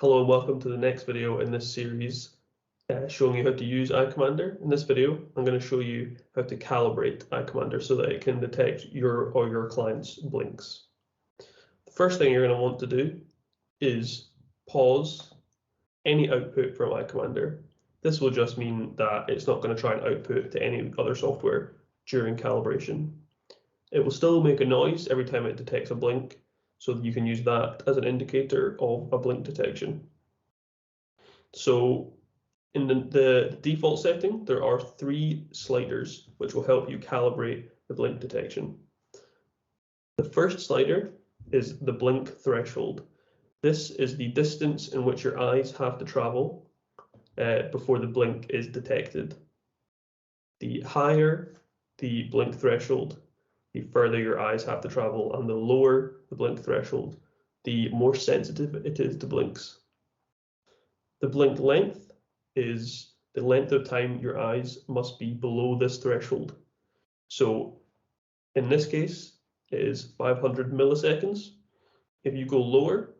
Hello and welcome to the next video in this series showing you how to use EyeCommander. In this video, I'm going to show you how to calibrate EyeCommander so that it can detect your or your client's blinks. The first thing you're going to want to do is pause any output from EyeCommander. This will just mean that it's not going to try and output to any other software during calibration. It will still make a noise every time it detects a blink, so that you can use that as an indicator of a blink detection. So in the default setting, there are 3 sliders which will help you calibrate the blink detection. The first slider is the blink threshold. This is the distance in which your eyes have to travel before the blink is detected. The higher the blink threshold, the further your eyes have to travel, and the lower the blink threshold, the more sensitive it is to blinks. The blink length is the length of time your eyes must be below this threshold. So in this case, it is 500 milliseconds. If you go lower,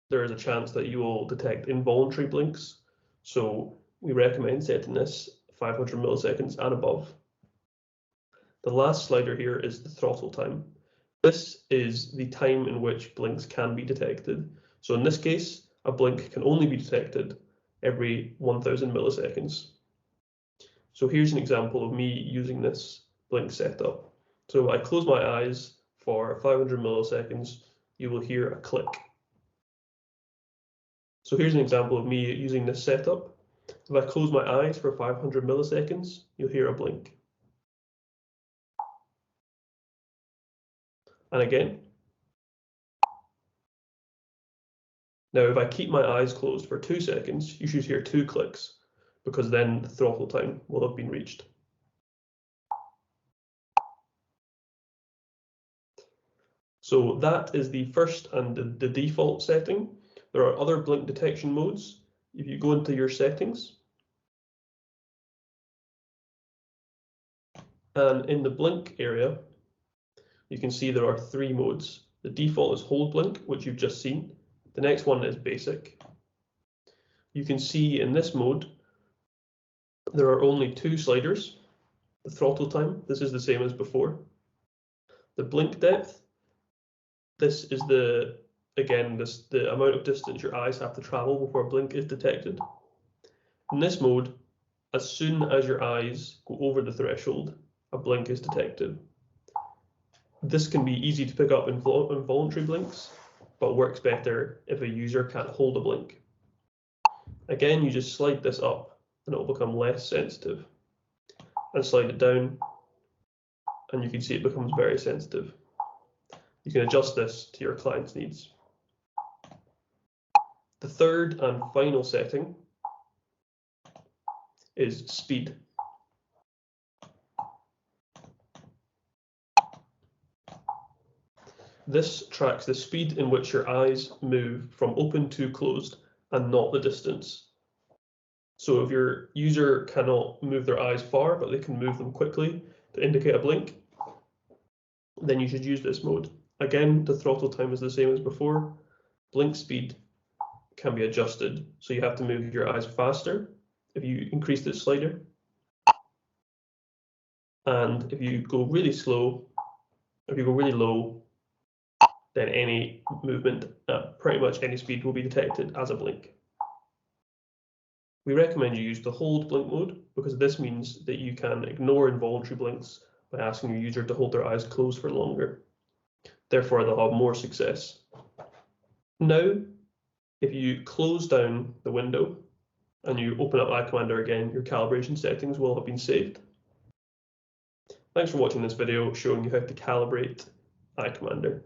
there is a chance that you will detect involuntary blinks. So we recommend setting this 500 milliseconds and above. The last slider here is the throttle time. This is the time in which blinks can be detected. So in this case, a blink can only be detected every 1000 milliseconds. So here's an example of me using this blink setup. So if I close my eyes for 500 milliseconds, you will hear a click. So here's an example of me using this setup. If I close my eyes for 500 milliseconds, you'll hear a blink. And again. Now, if I keep my eyes closed for 2 seconds, you should hear 2 clicks, because then the throttle time will have been reached. So that is the first and the default setting. There are other blink detection modes. If you go into your settings, and in the blink area, you can see there are 3 modes. The default is hold blink, which you've just seen. The next one is basic. You can see in this mode, there are only 2 sliders. The throttle time, this is the same as before. The blink depth, this is the amount of distance your eyes have to travel before a blink is detected. In this mode, as soon as your eyes go over the threshold, a blink is detected. This can be easy to pick up in involuntary blinks, but works better if a user can't hold a blink. Again, you just slide this up and it will become less sensitive. And slide it down and you can see it becomes very sensitive. You can adjust this to your client's needs. The third and final setting is speed. This tracks the speed in which your eyes move from open to closed and not the distance. So if your user cannot move their eyes far, but they can move them quickly to indicate a blink, then you should use this mode. Again, the throttle time is the same as before. Blink speed can be adjusted, so you have to move your eyes faster if you increase this slider. And if you go really slow, if you go really low, then any movement at pretty much any speed will be detected as a blink. We recommend you use the hold blink mode because this means that you can ignore involuntary blinks by asking your user to hold their eyes closed for longer. Therefore, they'll have more success. Now, if you close down the window and you open up EyeCommander again, your calibration settings will have been saved. Thanks for watching this video showing you how to calibrate EyeCommander.